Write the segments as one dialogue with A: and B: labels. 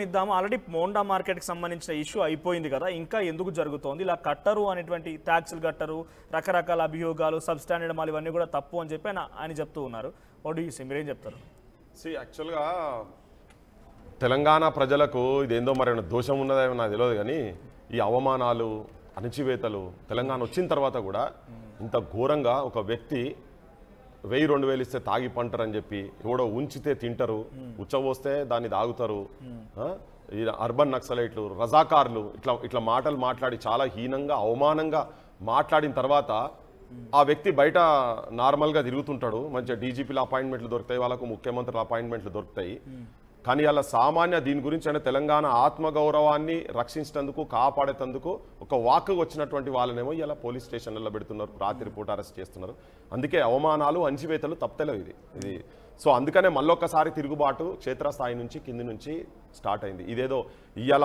A: ఇద్దాము ఆల్రెడీ మోండా మార్కెట్కి సంబంధించిన ఇష్యూ అయిపోయింది కదా, ఇంకా ఎందుకు జరుగుతోంది ఇలా కట్టరు అనేటువంటి ట్యాక్సులు కట్టరు, రకరకాల అభియోగాలు, సబ్స్టాండర్డ్ మాల్ ఇవన్నీ కూడా తప్పు అని చెప్పి ఆయన చెప్తూ ఉన్నారు. వాట్ డు యు సే, మీరేం చెప్తారు?
B: యాక్చువల్గా తెలంగాణ ప్రజలకు ఇదేందో మరి దోషం ఉన్నదేమో నాకు తెలియదు, కానీ ఈ అవమానాలు, అణచివేతలు తెలంగాణ వచ్చిన తర్వాత కూడా ఇంత ఘోరంగా ఒక వ్యక్తి 1000-2000 ఇస్తే తాగి పంటారని చెప్పి ఎవడో ఉంచితే తింటారు, ఉచ్చబోస్తే దాన్ని తాగుతారు. ఈ అర్బన్ నక్సలైట్లు, రజాకార్లు ఇట్లా మాటలు మాట్లాడి చాలా హీనంగా అవమానంగా మాట్లాడిన తర్వాత ఆ వ్యక్తి బయట నార్మల్గా తిరుగుతుంటాడు. మంచిగా డీజీపీల అపాయింట్మెంట్లు దొరుకుతాయి, వాళ్ళకు ముఖ్యమంత్రుల అపాయింట్మెంట్లు దొరుకుతాయి. కానీ అలా సామాన్య దీని గురించి అంటే తెలంగాణ ఆత్మగౌరవాన్ని రక్షించేందుకు, కాపాడేందుకు ఒక వాక్కు వచ్చినటువంటి వాళ్ళనేమో ఇలా పోలీస్ స్టేషన్లలో పెడుతున్నారు, రాత్రిపూట అరెస్ట్ చేస్తున్నారు. అందుకే అవమానాలు, అంచివేతలు తప్పలేవు ఇది. సో అందుకనే మళ్ళొక్కసారి తిరుగుబాటు క్షేత్రస్థాయి నుంచి కింది నుంచి స్టార్ట్ అయింది. ఇదేదో ఇవాళ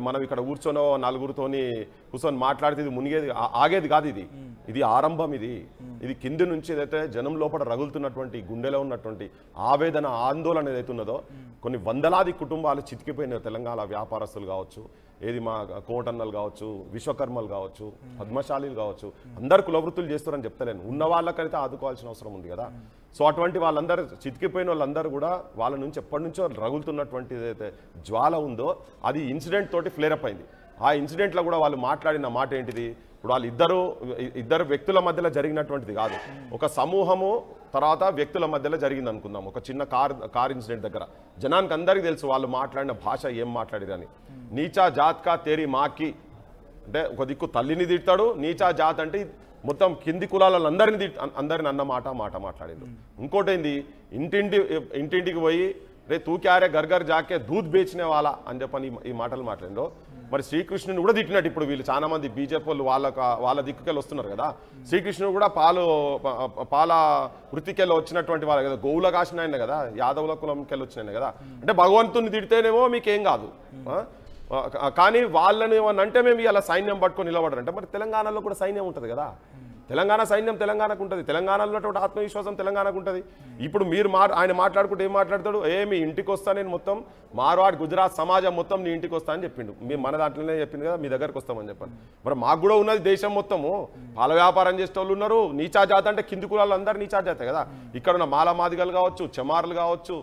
B: మనం ఇక్కడ కూర్చొని నలుగురితోని కూర్చొని మాట్లాడితే ఇది మునిగేది ఆగేది కాదు. ఇది ఆరంభం. ఇది కింది నుంచి ఏదైతే జనం లోపల రగులుతున్నటువంటి, గుండెలో ఉన్నటువంటి ఆవేదన, ఆందోళన ఏదైతే ఉన్నదో, కొన్ని వందలాది కుటుంబాలు చితికిపోయిన తెలంగాణ వ్యాపారస్తులు కావచ్చు, ఏది మా కోటన్నలు కావచ్చు, విశ్వకర్మలు కావచ్చు, పద్మశాలీలు కావచ్చు, అందరు కులవృత్తులు చేస్తారని చెప్తలేను. ఉన్న వాళ్ళకైతే ఆదుకోవాల్సిన అవసరం ఉంది కదా. సో అటువంటి వాళ్ళందరూ చితికిపోయిన వాళ్ళందరూ కూడా వాళ్ళ నుంచి ఎప్పటి నుంచో రగులుతున్నటువంటి ఏదైతే జ్వాల ఉందో అది ఇన్సిడెంట్ తోటి ఫ్లేరప్ అయింది. ఆ ఇన్సిడెంట్లో కూడా వాళ్ళు మాట్లాడిన మాట ఏంటిది? ఇప్పుడు వాళ్ళు ఇద్దరు వ్యక్తుల మధ్యలో జరిగినటువంటిది కాదు, ఒక సమూహము తర్వాత వ్యక్తుల మధ్యలో జరిగింది అనుకుందాం. ఒక చిన్న కార్ ఇన్సిడెంట్ దగ్గర జనానికి అందరికీ తెలుసు వాళ్ళు మాట్లాడిన భాష ఏం మాట్లాడిరని. నీచా జాత్ కా తేరీ మాకి అంటే ఒక దిక్కు తల్లిని తిడతాడు, నీచా జాత్ అంటే మొత్తం కింది కులాలందరినీ అందరిని అన్న మాట మాట్లాడిండు. ఇంకోటి ఏంది, ఇంటింటికి పోయి రే తూ క్యారే గర్గర్ జాకే దూద్ బేచినే వాళ్ళ అని చెప్పని ఈ మాటలు మాట్లాడిండు. మరి శ్రీకృష్ణుని కూడా తిట్టినట్టు ఇప్పుడు వీళ్ళు చాలా మంది బీజేపీ వాళ్ళు వాళ్ళ దిక్కుకెళ్ళి వస్తున్నారు కదా. శ్రీకృష్ణుడు కూడా పాల వృత్తికెళ్ళి వచ్చినటువంటి వాళ్ళు కదా, గోవుల కాసిన ఆయన కదా, యాదవుల కులంకెళ్ళి వచ్చిన కదా. అంటే భగవంతుని తిడితేనేమో మీకేం కాదు, కానీ వాళ్ళని ఏమన్నంటే మేము ఇలా సైన్యం పట్టుకొని నిలబడరంటే మరి తెలంగాణలో కూడా సైన్యం ఉంటుంది కదా. తెలంగాణ సైన్యం తెలంగాణకు ఉంటుంది, తెలంగాణలో ఉన్నటువంటి ఆత్మవిశ్వాసం తెలంగాణకు ఉంటుంది. ఇప్పుడు మీరు ఆయన మాట్లాడుకుంటే ఏం మాట్లాడతాడు? మీ ఇంటికి వస్తా నేను మొత్తం మార్వాడ్ గుజరాత్ సమాజం మొత్తం నీ ఇంటికి వస్తా అని చెప్పిండు. మీ మన దాంట్లోనే చెప్పింది కదా, మీ దగ్గరకు వస్తామని చెప్పాను. మరి మాకు కూడా ఉన్నది దేశం మొత్తము, పాల వ్యాపారం చేసే వాళ్ళు ఉన్నారు. నీచా జాత అంటే కింది కులాలు అందరూ నీచా జాతే కదా. ఇక్కడ ఉన్న మాలమాదిగలు కావచ్చు, చెమార్లు కావచ్చు,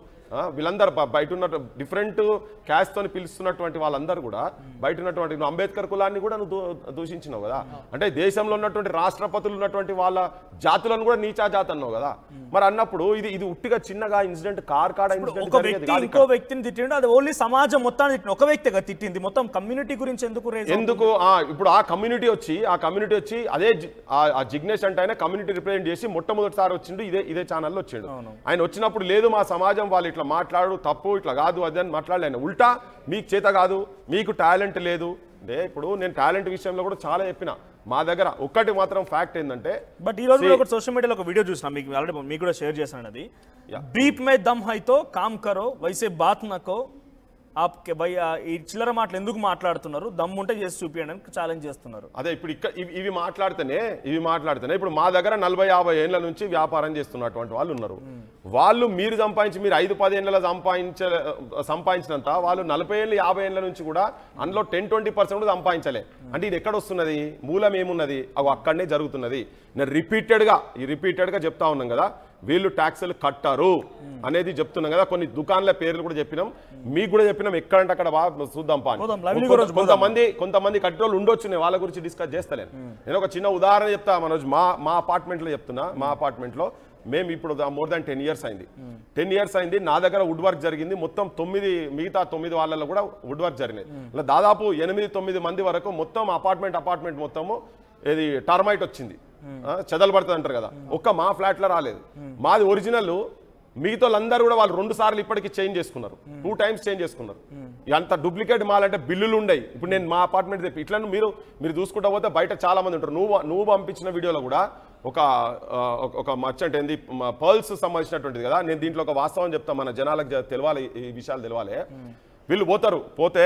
B: వీళ్ళందరూ బయట ఉన్న డిఫరెంట్ క్యాస్ట్తో పిలుస్తున్నటువంటి వాళ్ళందరూ కూడా బయట ఉన్నటువంటి నువ్వు అంబేద్కర్ కులాన్ని కూడా నువ్వు దూషించినావు కదా. అంటే దేశంలో ఉన్నటువంటి రాష్ట్రపతులు ఉన్నటువంటి వాళ్ళ జాతులను కూడా నీచా జాతి అన్నావు కదా. మరి అన్నప్పుడు ఇది ఉట్టిగా చిన్నగా ఇన్సిడెంట్ కాడ
A: ఇంకో వ్యక్తిని తిట్టిండు, అది ఓన్లీ సమాజం మొత్తాన్ని తిట్టింది, ఒక వ్యక్తిగా తిట్టింది, మొత్తం కమ్యూనిటీ గురించి ఎందుకు
B: ఇప్పుడు ఆ కమ్యూనిటీ వచ్చి అదే జిగ్నేష్ అంటే ఆయన కమ్యూనిటీ రిప్రజెంట్ చేసి మొట్టమొదటిసారి వచ్చిండు, ఇదే ఛానల్లో వచ్చిండు. ఆయన వచ్చినప్పుడు లేదు మా సమాజం వాళ్ళు ఇట్లా మాట్లాడు తప్పు, ఇట్లా కాదు అది అని మాట్లాడలేను. ఉల్టా మీకు చేత కాదు, మీకు టాలెంట్ లేదు అంటే. ఇప్పుడు నేను టాలెంట్ విషయంలో కూడా చాలా చెప్పిన, మా దగ్గర ఒక్కటి మాత్రం ఫ్యాక్ట్ ఏంటంటే,
A: బట్ ఈ రోజు ఒక సోషల్ మీడియాలో ఒక వీడియో చూసిన, మీకు ఆల్రెడీ మీకు కూడా షేర్ చేశాను. అది బీప్ మే దమ్ హైతో కామ్ కరో వైసే బాత్ నకో ఆప్కే భయ్, ఈ చిల్లర మాటలు ఎందుకు మాట్లాడుతున్నారు, దమ్ము ఉంటే చేసి చూపించండి అని ఛాలెంజ్ చేస్తున్నారు.
B: అదే ఇప్పుడు ఇక్కడ ఇవి మాట్లాడితేనే ఇప్పుడు మా దగ్గర 40-50 ఏళ్ల నుంచి వ్యాపారం చేస్తున్నటువంటి వాళ్ళు ఉన్నారు. వాళ్ళు మీరు 5-10 ఏళ్ళ సంపాదించినంత వాళ్ళు 40 ఏళ్ళు 50 ఏళ్ళ నుంచి కూడా అందులో 10-20% కూడా సంపాదించలే. అంటే ఇది ఎక్కడ వస్తున్నది, మూలం ఏమున్నది? అక్కడనే జరుగుతున్నది. నేను రిపీటెడ్గా చెప్తా ఉన్నాం కదా, వీళ్ళు ట్యాక్సులు కట్టారు అనేది చెప్తున్నాం కదా. కొన్ని దుకాణాల పేర్లు కూడా చెప్పినాం, మీకు కూడా చెప్పినాం, ఎక్కడంటే అక్కడ చూద్దాం పా. కొంతమంది కట్టేవాళ్ళు ఉండొచ్చు, నేను వాళ్ళ గురించి డిస్కస్ చేస్తలేను. నేను ఒక చిన్న ఉదాహరణ చెప్తా. మనోజ్ మా అపార్ట్మెంట్లో చెప్తున్నా, మా అపార్ట్మెంట్లో మేము ఇప్పుడు మోర్ దాన్ 10 years అయింది. 10 years అయింది. నా దగ్గర వుడ్ వర్క్ జరిగింది మొత్తం 9, మిగతా 9 వాళ్ళలో కూడా వుడ్ వర్క్ జరిగినాయి. ఇలా దాదాపు 8-9 మంది వరకు మొత్తం అపార్ట్మెంట్ మొత్తము ఇది టర్మైట్ వచ్చింది, చెదలు పడుతుంది అంటారు కదా. ఒక్క మా ఫ్లాట్లో రాలేదు. మాది ఒరిజినల్. మిగతా వాళ్ళందరూ కూడా వాళ్ళు 2 సార్లు ఇప్పటికీ చేంజ్ చేసుకున్నారు, 2 times చేంజ్ చేసుకున్నారు. అంత డూప్లికేట్ మాల్ అంటే బిల్లులు ఉండయి. ఇప్పుడు నేను మా అపార్ట్మెంట్ తెప్పి ఇట్లా మీరు చూసుకుంటా పోతే బయట చాలా మంది ఉంటారు. నువ్వు పంపించిన వీడియోలో కూడా ఒక మర్చెంట్ ఏంది పర్ల్స్ సంబంధించినటువంటిది కదా. నేను దీంట్లో ఒక వాస్తవం చెప్తా, మన జనాలకు తెలవాలి, ఈ విషయాలు తెలవాలి. వీళ్ళు పోతారు. పోతే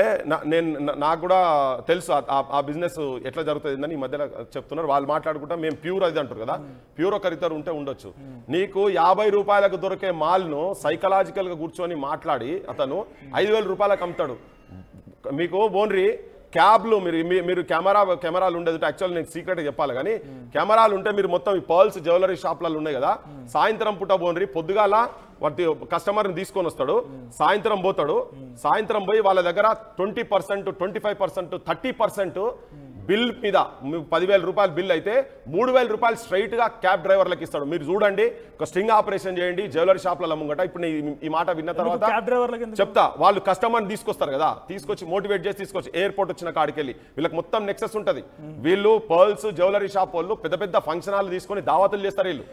B: నాకు కూడా తెలుసు ఆ బిజినెస్ ఎట్లా జరుగుతుంది ఈ మధ్యలో చెప్తున్నారు. వాళ్ళు మాట్లాడుకుంటా మేము ప్యూర్ అది అంటారు కదా, ప్యూర్ ఒకరిద్దరు ఉంటే ఉండొచ్చు. నీకు 50 రూపాయలకు దొరికే మాల్ను సైకలాజికల్గా కూర్చొని మాట్లాడి అతను 5,000 రూపాయలకు అమ్ముతాడు. మీకు ఓన్లీ క్యాబ్లు మీరు కెమెరాలు ఉండేది యాక్చువల్ నేను సీక్రెట్గా చెప్పాలి కానీ కెమెరాలు ఉంటే మీరు మొత్తం ఈ పర్ల్స్ జ్యువెలరీ షాప్లలో ఉన్నాయి కదా, సాయంత్రం పూట బోన్రి పొద్దుగాల వాటి కస్టమర్ని తీసుకొని వస్తాడు, సాయంత్రం పోతాడు, సాయంత్రం పోయి వాళ్ళ దగ్గర 20%, 25%, 30% బిల్ మీద 10,000 రూపాయలు బిల్ అయితే 3,000 రూపాయలు స్ట్రైట్ గా క్యాబ్ డ్రైవర్లకు ఇస్తాడు. మీరు చూడండి, ఒక స్ట్రింగ్ ఆపరేషన్ చేయండి జ్యువెలరీ షాప్ల ముంగట. ఇప్పుడు ఈ మాట విన్న తర్వాత చెప్తా, వాళ్ళు కస్టమర్ని తీసుకొస్తారు కదా, తీసుకొచ్చి మోటివేట్ చేసి తీసుకొచ్చి ఎయిర్పోర్ట్ వచ్చిన కాడికి వెళ్ళి వీళ్ళకి మొత్తం నెక్సెస్ ఉంటుంది. వీళ్ళు పర్ల్స్ జ్యువెలరీ షాప్ వాళ్ళు పెద్ద పెద్ద ఫంక్షన్ హాల్ తీసుకొని దావతులు చేస్తారు. వీళ్ళు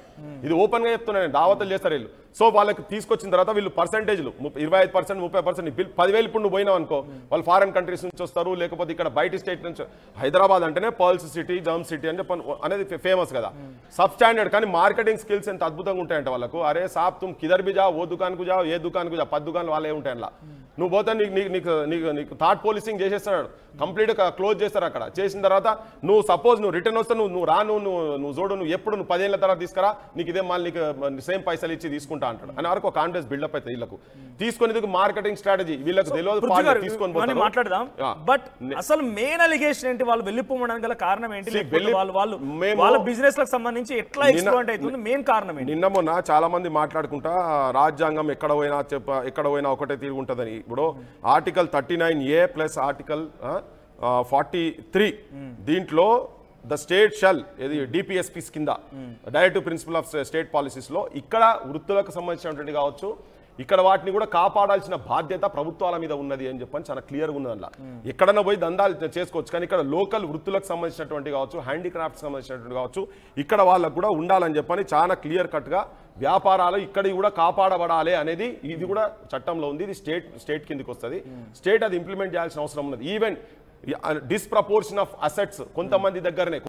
B: ఇది ఓపెన్ గా చెప్తున్నాను, దావతులు చేస్తారు వీళ్ళు. సో వాళ్ళకి తీసుకొచ్చిన తర్వాత వీళ్ళు పర్సెంటేజ్లు 25%, 30% బిల్ 10,000 ఇప్పుడు నువ్వు పోయినావు అనుకో, వాళ్ళు ఫారెన్ కంట్రీస్ నుంచి వస్తారు, లేకపోతే ఇక్కడ బయట స్టేట్ నుంచి. హైదరాబాద్ అంటేనే పర్ల్స్ సిటీ, జర్మ్ సిటీ అని అనేది ఫేమస్ కదా, సబ్ స్టాండర్డ్. కానీ మార్కెటింగ్ స్కిల్స్ ఎంత అద్భుతంగా ఉంటాయంటే వాళ్ళకు. అరే సాబ్ తుమ్ కిదర్ బి జాओ, ఓ దుకాన్కు జాओ, ఏ దుకాన్కు జాओ, 10 దుకాన్లు వాళ్ళే ఉంటాయి అలా. నువ్వు పోతే నీకు థాట్ పోలీసింగ్ చేసేస్తాడు, కంప్లీట్గా క్లోజ్ చేస్తారు అక్కడ. చేసిన తర్వాత నువ్వు సపోజ్ నువ్వు రిటర్న్ వస్తే నువ్వు రా, నువ్వు చూడు, నువ్వు ఎప్పుడు 10 ఏళ్ళ తర్వాత తీసుకురా, నీకు ఇదే మళ్ళీ నీకు సేమ్ పైసలు ఇచ్చి తీసుకుంటా అంటాడు. అని వరకు కాన్ఫిడెన్స్ బిల్డప్ అవుతుంది వీళ్ళకు. తీసుకుని మార్కెటింగ్ స్ట్రాటజీ వీళ్ళకి తెలియదు, తీసుకొని
A: మాట్లాడదాం. బట్ అసలు మెయిన్ అలిగేషన్ ఏంటి, వాళ్ళు వెళ్ళిపోవడానికి గల కారణం ఏంటి, వాళ్ళ బిజినెస్ లకు సంబంధించి ఎట్లా ఎక్స్ప్లాయిట్ అవుతుంది, మెయిన్ కారణం ఏంటి?
B: నిన్న మొన్న చాలా మంది మాట్లాడుకుంటా రాజ్యాంగం ఎక్కడ పోయినా ఒకటే తీరు ఉంటుందని. ఇప్పుడు ఆర్టికల్ 39A ప్లస్ ఆర్టికల్ 43 దీంట్లో ద స్టేట్ షల్ ఇది డిపిఎస్పీస్ కింద directive principle of state policies లో ఇక్కడ వృత్తులకు సంబంధించినటువంటి కావచ్చు, ఇక్కడ వాటిని కూడా కాపాడాల్సిన బాధ్యత ప్రభుత్వాల మీద ఉన్నది అని చెప్పని చాలా క్లియర్గా ఉన్నది. అందులో ఎక్కడన్నా పోయి దందాలు చేసుకోవచ్చు, కానీ ఇక్కడ లోకల్ వృత్తులకు సంబంధించినటువంటి కావచ్చు, హ్యాండీక్రాఫ్ట్స్ సంబంధించినటువంటి కావచ్చు, ఇక్కడ వాళ్ళకు కూడా ఉండాలని చెప్పని చాలా క్లియర్ కట్గా వ్యాపారాలు ఇక్కడ కూడా కాపాడబడాలి అనేది ఇది కూడా చట్టంలో ఉంది. ఇది స్టేట్ కిందకి వస్తుంది. స్టేట్ అది ఇంప్లిమెంట్ చేయాల్సిన అవసరం ఉన్నది. ఈవెన్ డిస్ప్రపోర్షన్ ఆఫ్ అసెట్స్ కొంతమంది దగ్గరనే